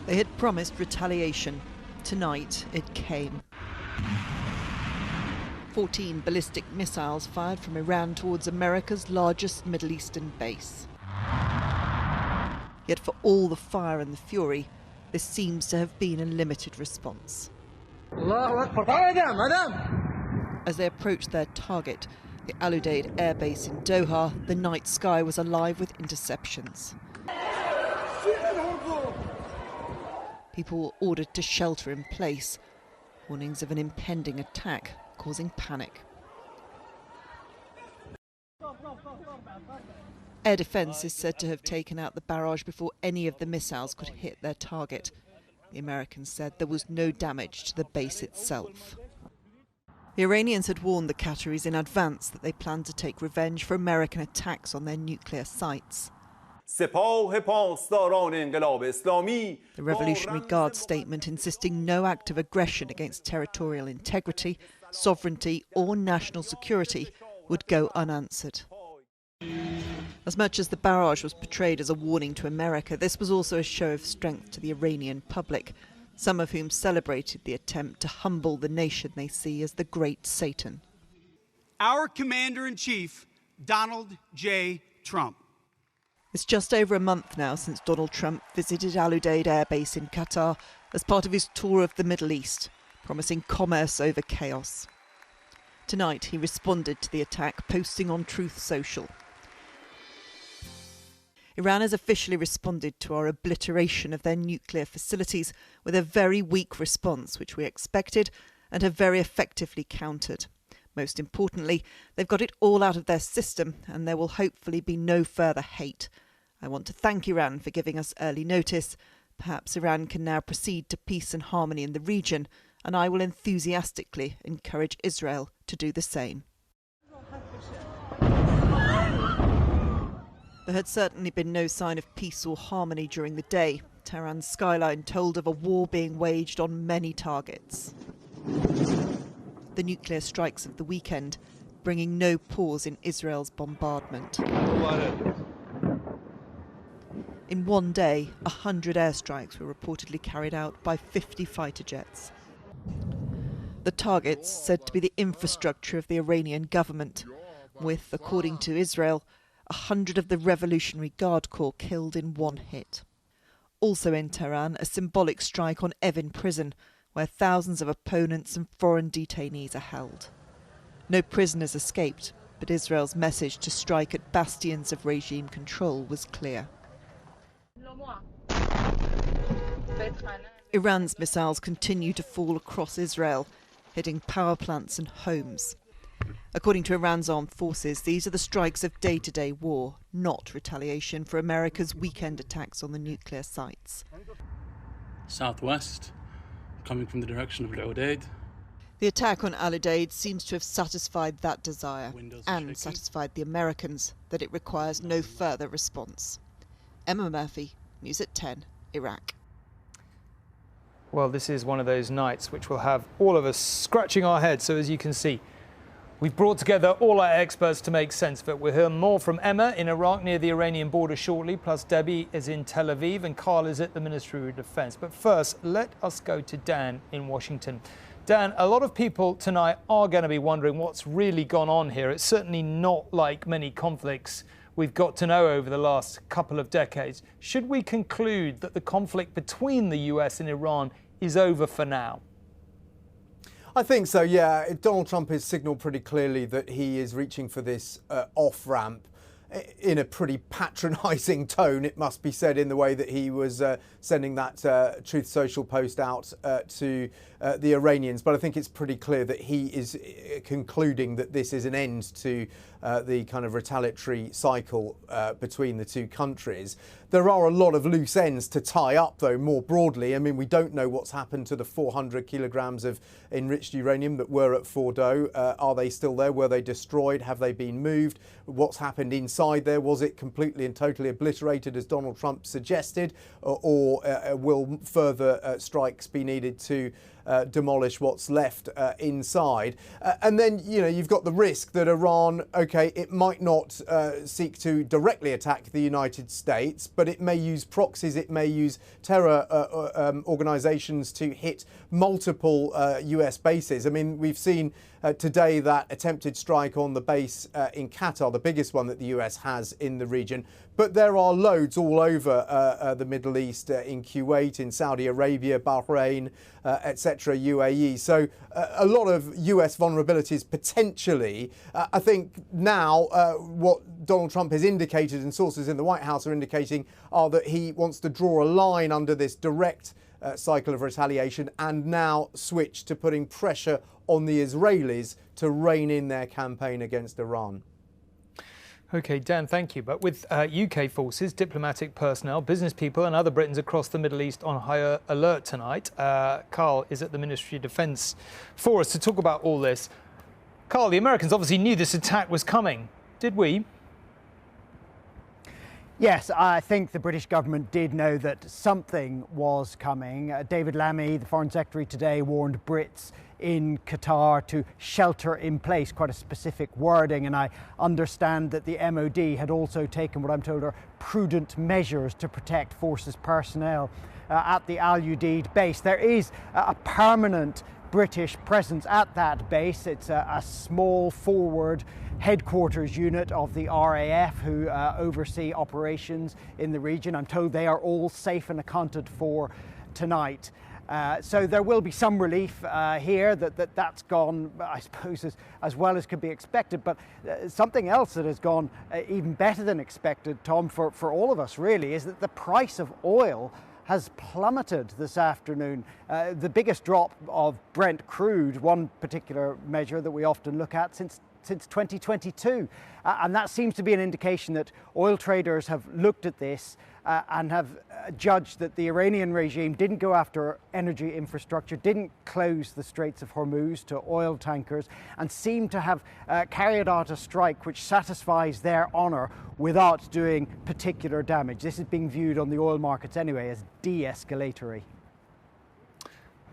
They had promised retaliation. Tonight, it came. 14 ballistic missiles fired from Iran towards America's largest Middle Eastern base. Yet for all the fire and the fury, this seems to have been a limited response. As they approached their target, the Udeid Air Base in Doha, the night sky was alive with interceptions. People were ordered to shelter in place. Warnings of an impending attack causing panic. Air defence is said to have taken out the barrage before any of the missiles could hit their target. The Americans said there was no damage to the base itself. The Iranians had warned the Qataris in advance that they planned to take revenge for American attacks on their nuclear sites. The Revolutionary Guard statement insisting no act of aggression against territorial integrity, sovereignty or national security would go unanswered. As much as the barrage was portrayed as a warning to America, this was also a show of strength to the Iranian public, some of whom celebrated the attempt to humble the nation they see as the great Satan. Our Commander-in-Chief, Donald J. Trump. It's just over a month now since Donald Trump visited Udeid Air Base in Qatar as part of his tour of the Middle East, promising commerce over chaos. Tonight he responded to the attack, posting on Truth Social. Iran has officially responded to our obliteration of their nuclear facilities with a very weak response, which we expected, and have very effectively countered. Most importantly, they've got it all out of their system, and there will hopefully be no further hate. I want to thank Iran for giving us early notice. Perhaps Iran can now proceed to peace and harmony in the region, and I will enthusiastically encourage Israel to do the same. There had certainly been no sign of peace or harmony during the day. Tehran's skyline told of a war being waged on many targets. The nuclear strikes of the weekend, bringing no pause in Israel's bombardment. In one day, 100 airstrikes were reportedly carried out by 50 fighter jets. The targets said to be the infrastructure of the Iranian government, with, according to Israel, 100 of the Revolutionary Guard Corps killed in one hit. Also in Tehran, a symbolic strike on Evin prison, where thousands of opponents and foreign detainees are held. No prisoners escaped, but Israel's message to strike at bastions of regime control was clear. Iran's missiles continue to fall across Israel, hitting power plants and homes. According to Iran's armed forces, these are the strikes of day-to-day war, not retaliation for America's weekend attacks on the nuclear sites. Southwest, coming from the direction of Udeid. The attack on Udeid seems to have satisfied that desire and satisfied the Americans that it requires no further response. Emma Murphy, News at 10, Iraq. Well, this is one of those nights which will have all of us scratching our heads. So as you can see, we've brought together all our experts to make sense of it. We'll hear more from Emma in Iraq near the Iranian border shortly, plus Debbie is in Tel Aviv and Carl is at the Ministry of Defence. But first, let us go to Dan in Washington. Dan, a lot of people tonight are going to be wondering what's really gone on here. It's certainly not like many conflicts we've got to know over the last couple of decades. Should we conclude that the conflict between the US and Iran is over for now? I think so, yeah. Donald Trump has signalled pretty clearly that he is reaching for this off-ramp in a pretty patronising tone, it must be said, in the way that he was sending that Truth Social post out to the Iranians. But I think it's pretty clear that he is concluding that this is an end to the kind of retaliatory cycle between the two countries. There are a lot of loose ends to tie up, though, more broadly. I mean, we don't know what's happened to the 400 kilograms of enriched uranium that were at Fordo. Are they still there? Were they destroyed? Have they been moved? What's happened inside there? Was it completely and totally obliterated, as Donald Trump suggested? Or will further strikes be needed to demolish what's left inside. And then, you've got the risk that Iran, OK, it might not seek to directly attack the United States, but it may use proxies, it may use terror organisations to hit multiple US bases. I mean, we've seen today that attempted strike on the base in Qatar, the biggest one that the US has in the region. But there are loads all over the Middle East, in Kuwait, in Saudi Arabia, Bahrain, etc., UAE. So a lot of US vulnerabilities potentially. I think now what Donald Trump has indicated, and sources in the White House are indicating, are that he wants to draw a line under this direct cycle of retaliation and now switch to putting pressure on the Israelis to rein in their campaign against Iran. OK, Dan, thank you. But with UK forces, diplomatic personnel, business people and other Britons across the Middle East on higher alert tonight, Carl is at the Ministry of Defence for us to talk about all this. Carl, the Americans obviously knew this attack was coming. Did we? Yes, I think the British government did know that something was coming. David Lammy, the Foreign Secretary, today warned Brits in Qatar to shelter in place, quite a specific wording, and I understand that the MOD had also taken what I'm told are prudent measures to protect forces personnel at the Al Udeid base. There is a permanent British presence at that base. It's a small forward headquarters unit of the RAF who oversee operations in the region. I'm told they are all safe and accounted for tonight. So there will be some relief here that's gone, I suppose, as well as could be expected. But something else that has gone even better than expected, Tom, for all of us really, is that the price of oil has plummeted this afternoon. The biggest drop of Brent crude, one particular measure that we often look at, since 2022. And that seems to be an indication that oil traders have looked at this and have judged that the Iranian regime didn't go after energy infrastructure, didn't close the Straits of Hormuz to oil tankers, and seem to have carried out a strike which satisfies their honour without doing particular damage. This is being viewed on the oil markets anyway as de-escalatory.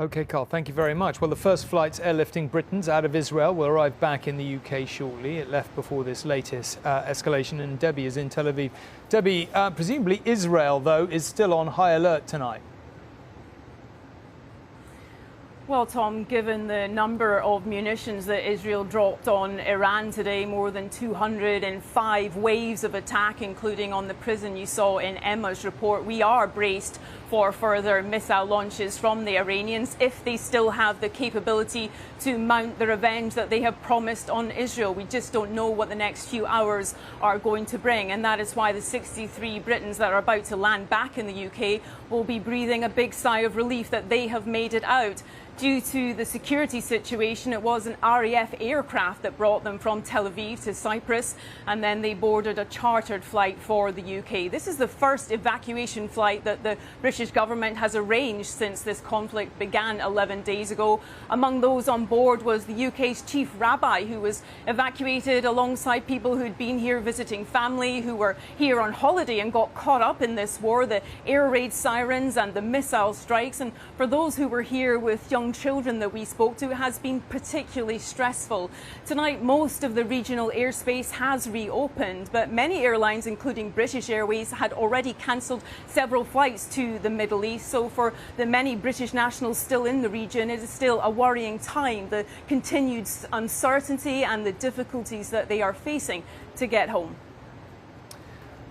OK, Carl, thank you very much. Well, the first flights airlifting Britons out of Israel will arrive back in the UK shortly. It left before this latest escalation, and Debbie is in Tel Aviv. Debbie, presumably Israel, though, is still on high alert tonight. Well, Tom, given the number of munitions that Israel dropped on Iran today, more than 205 waves of attack, including on the prison you saw in Emma's report, we are braced for further missile launches from the Iranians if they still have the capability to mount the revenge that they have promised on Israel. We just don't know what the next few hours are going to bring, and that is why the 63 Britons that are about to land back in the UK will be breathing a big sigh of relief that they have made it out. Due to the security situation, it was an RAF aircraft that brought them from Tel Aviv to Cyprus, and then they boarded a chartered flight for the UK. This is the first evacuation flight that the British government has arranged since this conflict began 11 days ago. Among those on board was the UK's chief rabbi, who was evacuated alongside people who'd been here visiting family, who were here on holiday and got caught up in this war, the air raid sirens and the missile strikes. And for those who were here with young children that we spoke to, it has been particularly stressful. Tonight, most of the regional airspace has reopened, but many airlines, including British Airways, had already cancelled several flights to the Middle East. So for the many British nationals still in the region, it is still a worrying time, the continued uncertainty and the difficulties that they are facing to get home.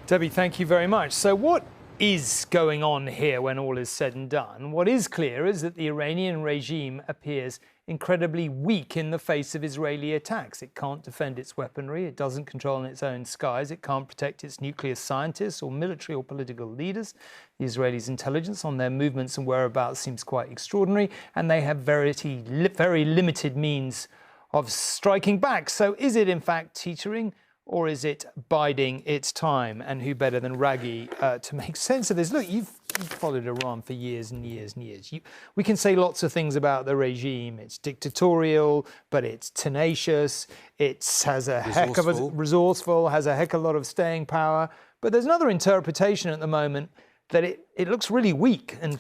Debbie, thank you very much. So what is going on here when all is said and done? What is clear is that the Iranian regime appears incredibly weak in the face of Israeli attacks. It can't defend its weaponry, it doesn't control its own skies, it can't protect its nuclear scientists or military or political leaders. The Israelis' intelligence on their movements and whereabouts seems quite extraordinary, and they have very limited means of striking back. So is it in fact teetering, or is it biding its time? And who better than Raghi to make sense of this? Look, you've followed Iran for years and years and years. We can say lots of things about the regime. It's dictatorial, but it's tenacious. It has a heck of a resourceful, has a heck of a lot of staying power. But there's another interpretation at the moment that it looks really weak and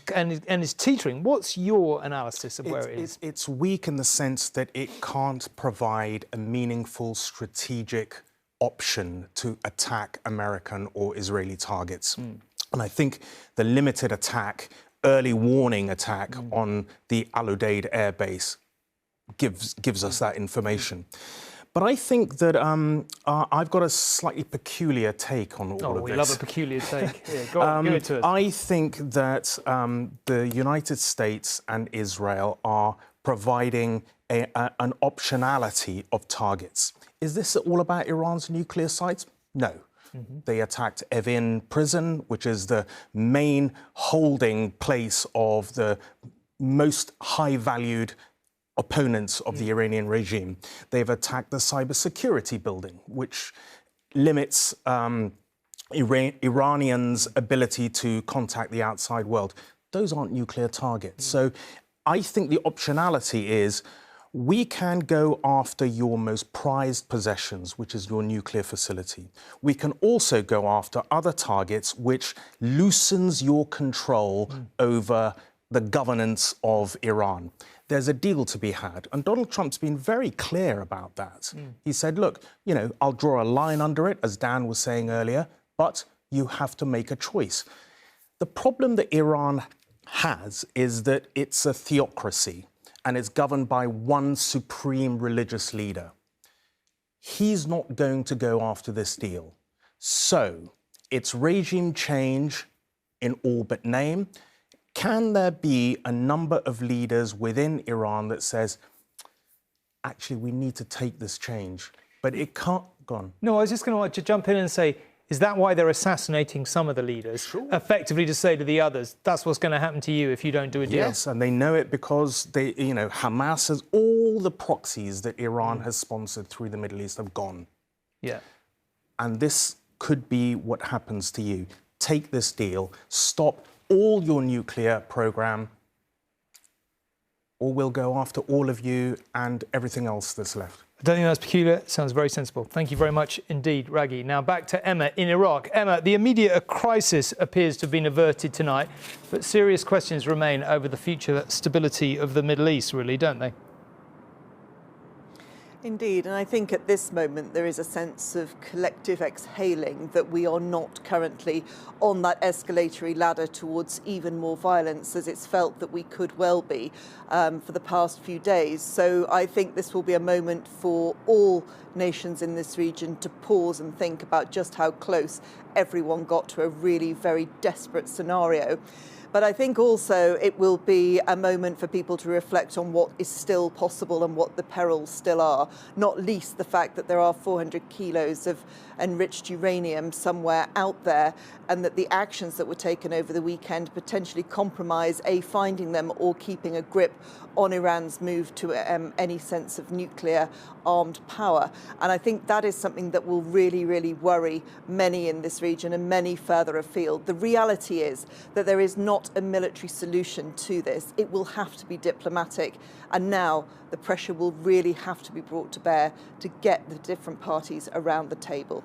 is teetering. What's your analysis of where it is? It's weak in the sense that it can't provide a meaningful strategic option to attack American or Israeli targets. And I think the limited attack, early warning attack on the Udeid Air Base gives us that information. But I think that I've got a slightly peculiar take on all of this. We love a peculiar take. Yeah, go on, give it to us. I think that the United States and Israel are providing an optionality of targets. Is this all about Iran's nuclear sites? No. They attacked Evin prison, which is the main holding place of the most high-valued opponents of the Iranian regime. They've attacked the cybersecurity building, which limits Iranians' ability to contact the outside world. Those aren't nuclear targets. So I think the optionality is we can go after your most prized possessions, which is your nuclear facility. We can also go after other targets, which loosens your control over the governance of Iran. There's a deal to be had. And Donald Trump's been very clear about that. He said, look, you know, I'll draw a line under it, as Dan was saying earlier, but you have to make a choice. The problem that Iran has is that it's a theocracy and it's governed by one supreme religious leader. He's not going to go after this deal. So it's regime change in all but name. Can there be a number of leaders within Iran that says, actually, we need to take this change, but it can't go on? No, I was just going to jump in and say, is that why they're assassinating some of the leaders? Sure. Effectively to say to the others, that's what's going to happen to you if you don't do a deal? Yes, and they know it because they, you know, Hamas has all the proxies that Iran has sponsored through the Middle East have gone. Yeah. And this could be what happens to you. Take this deal, stop all your nuclear program, or we'll go after all of you and everything else that's left. I don't think that's peculiar. It sounds very sensible. Thank you very much indeed, Raghi. Now back to Emma in Iraq. Emma, the immediate crisis appears to have been averted tonight, but serious questions remain over the future stability of the Middle East, really, don't they? Indeed, and I think at this moment there is a sense of collective exhaling that we are not currently on that escalatory ladder towards even more violence, as it's felt that we could well be for the past few days. So I think this will be a moment for all nations in this region to pause and think about just how close everyone got to a really very desperate scenario. But I think also it will be a moment for people to reflect on what is still possible and what the perils still are, not least the fact that there are 400 kilos of enriched uranium somewhere out there, and that the actions that were taken over the weekend potentially compromise finding them or keeping a grip on Iran's move to any sense of nuclear armed power. And I think that is something that will really, really worry many in this region and many further afield. The reality is that there is not a military solution to this. It will have to be diplomatic. And now the pressure will really have to be brought to bear to get the different parties around the table.